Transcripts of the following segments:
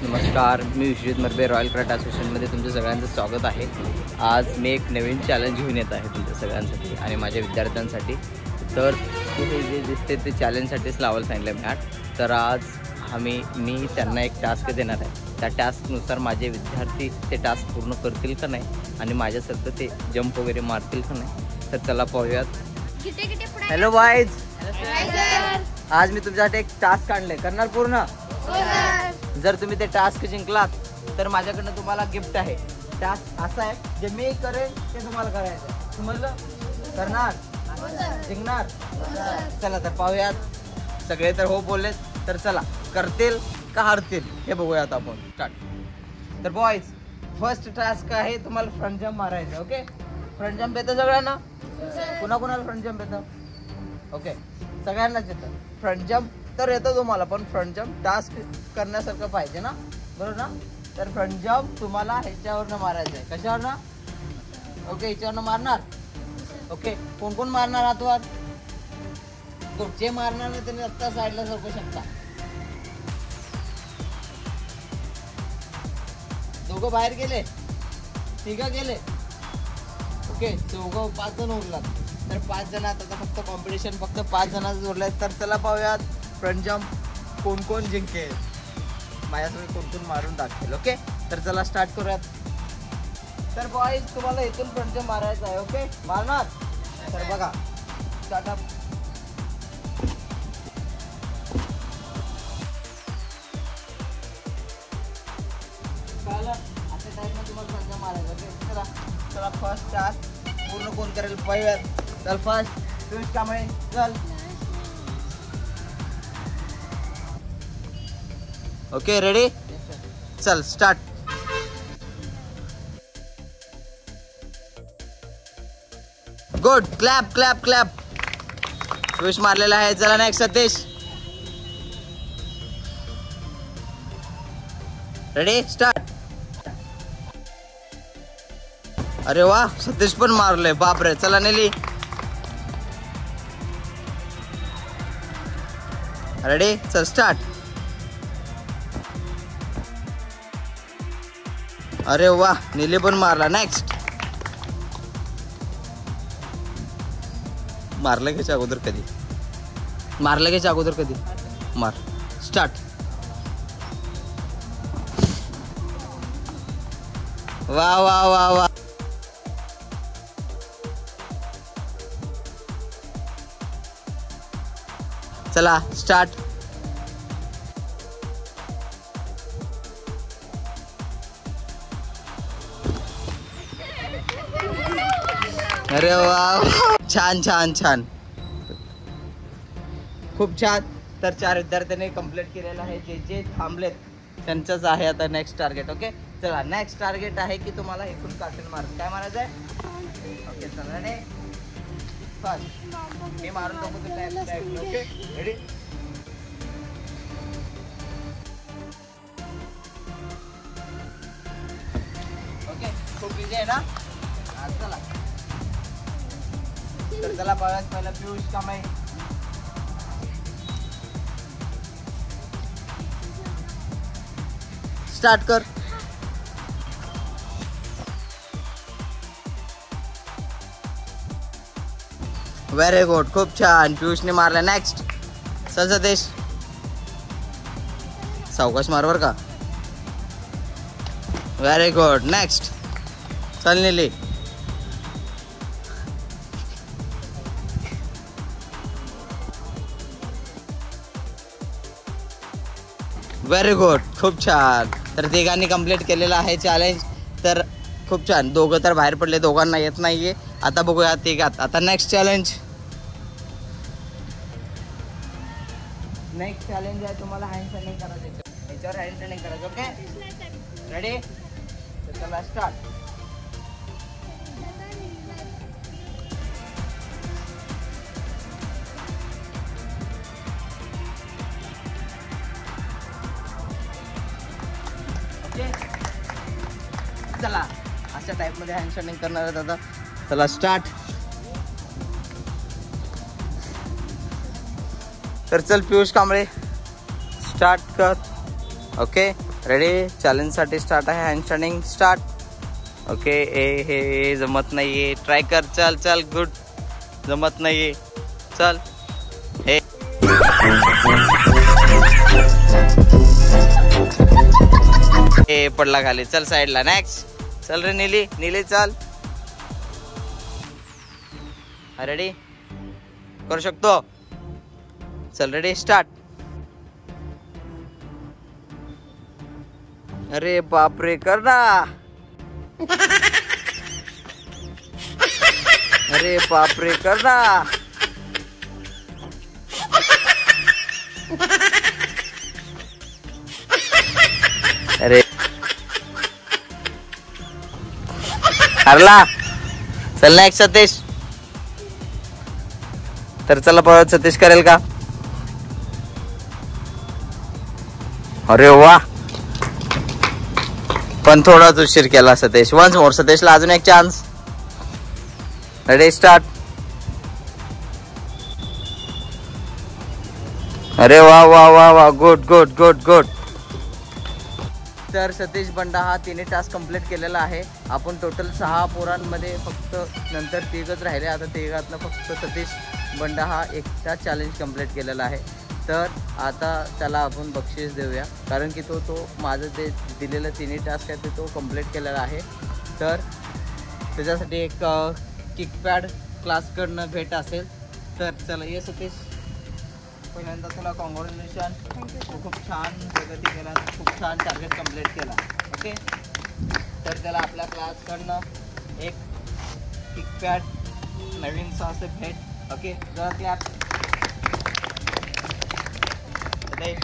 नमस्कार, मी Vishwajit मर्बे royal craft असोसिएशनमध्ये तुमच्या सगळ्यांचं स्वागत आहे। आज मी एक नवीन चॅलेंज घेऊन येत आहे तुमच्या सगळ्यांसाठी आणि माझ्या विद्यार्थ्यांसाठी। तर हे जे दिसते ते चॅलेंजसाठीच लावायला सांगितलं मॅट। तर आज मी त्यांना एक टास्क देणार आहे। त्या टास्कनुसार माझे विद्यार्थी ते टास्क पूर्ण करतील का नाही आणि माझ्यासारखं ते जंप वगैरे मारतील का नाही। तर चला पाहूयात। हॅलो बॉयज, आज मी तुमच्यासाठी एक टास्क आणले, करणार पूर्ण? जर तुम्ही ते टास्क जिंकलात तर माझ्याकडनं तुम्हाला गिफ्ट आहे। टास्क असा आहे जे मी करेन ते तुम्हाला करायचं आहे, समजलं? करणार? जिंकणार? चला तर पाहूयात। सगळे तर हो बोललेत, तर चला करतील का हारतील हे बघूयात आपण। स्टार्ट। तर बॉयज, फर्स्ट टास्क आहे तुम्हाला फ्रंट जंप मारायचं। ओके, फ्रंट जंप येतं सगळ्यांना? कुणाकुणाला फ्रंट जंप येतं? ओके, सगळ्यांनाच येतं फ्रंट जंप। तर येतं तुम्हाला, पण फ्रंट जंप टास्क करण्यासारखं पाहिजे ना, बरोबर ना? तर फ्रंट जंप तुम्हाला ह्याच्यावरनं मारायचं आहे। कशावरनं? ओके, ह्याच्यावरनं मारणार। ओके, कोण कोण मारणार हातवर? जे मारणार नाही त्यांनी आत्ता साईडला सरकू शकता। दोघं बाहेर गेले, तिघं गेले। ओके, चौघं 5 जण उरलात। तर 5 जण आता फक्त कॉम्पिटिशन फक्त 5 जणांच उरले। तर चला पाहूयात फ्रंट जंप कोण कोण जिंकेल, माझ्यासोबत कोण कोण मारून दाखवेल। ओके, तर चला स्टार्ट करूयात। तर बॉयज, तुम्हाला इथून फ्रंट जंप मारायचा आहे। ओके, मारणार? तर बघा, स्टार्ट अप। अशा टाईपनं तुम्हाला फ्रंट जंप मारायचं। ओके, चला चला फर्स्ट टास्क पूर्ण कोण करेल पाहूयात। चल फर्स्ट पियुष कांबळे, चल। Okay, ready? चल start. Good, clap clap clap. Piyush मारलेला आहे। चला नेक्स्ट सतीश, रेडी स्टार्ट। अरे वा, सतीश पण मारले, बापरे। चला नेली, रेडी? चल स्टार्ट। अरे वा, नीली पण मारला। नेक्स्ट, मारलं घ्यायच्या अगोदर कधी? मारलं घ्यायच्या अगोदर कधी? मार। स्टार्ट। वा वा वा वा। चला स्टार्ट। अरे वा, छान छान छान, खूप छान। तर 4 विद्यार्थ्यांनी कंप्लीट केलेलं आहे। जे जे थांबलेत त्यांचंच आहे आता नेक्स्ट टार्गेट। ओके, चला नेक्स्ट टार्गेट आहे की तुम्हाला इथून काटून मारायचं। काय मारायचं आहे? ओके, चला रेडी? फर्स्ट मी मारून दाखवतो टाइम। Okay, ready? ओके, खूप इझी आहे ना? चला, तर चला पाहूयात। पहिला पियुष कांबळे, स्टार्ट कर। व्हेरी गुड, खूप छान, पियुषने मारला। नेक्स्ट, चल सतीश, सावकाश मार बर का। व्हेरी गुड, नेक्स्ट, चल नीली। व्हेरी गुड, खूप छान। तर तिघांनी कंप्लीट केलेलं आहे चॅलेंज। तर खूप छान, दोघं तर बाहेर पडले, दोघांना येत नाहीये। आता बघूया तिघात। आता नेक्स्ट चॅलेंज आहे, तुम्हाला हँड स्टँडिंग करायचं। याच्यावर हँड स्टँडिंग करायचं। Okay, ready? तर चला स्टार्ट। चला अशा टाइप मध्ये हँड स्टँडिंग करणार आहेत आता। चला स्टार्ट। तर चल पियुष कांबळे स्टार्ट कर. Okay ready? चॅलेंजसाठी स्टार्ट आहे. Handstanding start. ओके. हे जमत नाहीये, ट्राय कर. चल चल, गुड. जमत नाहीये, चल. हे पडला खाली. चल साईडला. नेक्स्ट. चल रे नीली, नीली चल. रेडी? करू शकतो. चल रेडी स्टार्ट. अरे बापरे, कर ना. अरे बापरे, कर ना. अरे हरला. चल नेक्स्ट सतीश. तर चला परत सतीश करेल का? अरे वा, पण थोडाच उशीर केला सतीश. वन्स मोर सतीशला अजून एक चान्स. Ready start. अरे वा वा वा वा, गुड गुड गुड गुड. तर सतीश बंडा हा 3 टास्क कंप्लीट केलेला आहे. आपण टोटल 6 पोरांमध्ये फक्त नंतर 3च राहिले. आता 3घातनं फक्त सतीश बंडा हा एकटा चॅलेंज कंप्लीट केलेला आहे. तर आता त्याला आपण बक्षीस देऊया, कारण की तो माझं ते दिलेलं 3 टास्क आहे ते तो कंप्लीट केलेला आहे. तर त्याच्यासाठी एक किकपॅड क्लासकडनं भेट असेल. तर चला ये सतीश, पहिल्यांदा तुला कॉंग्रॅच्युलेशन. खूप छान प्रगती केला, खूप छान टार्गेट कंप्लीट केला. ओके. तर त्याला आपल्या क्लासकडनं एक किकपॅड नवीनचं असं भेट. ओके. जरा क्लॅप.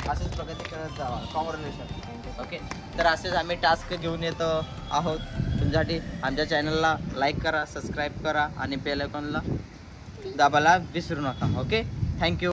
असेच प्रगती करत जावा. कॉंग्रॅच्युलेशन. ओके. तर असेच आम्ही टास्क घेऊन येतो आहोत तुमच्यासाठी. आमच्या चॅनलला लाईक करा, सबस्क्राईब करा आणि बेल आयकॉनला दाबायला विसरू नका. ओके. थँक्यू.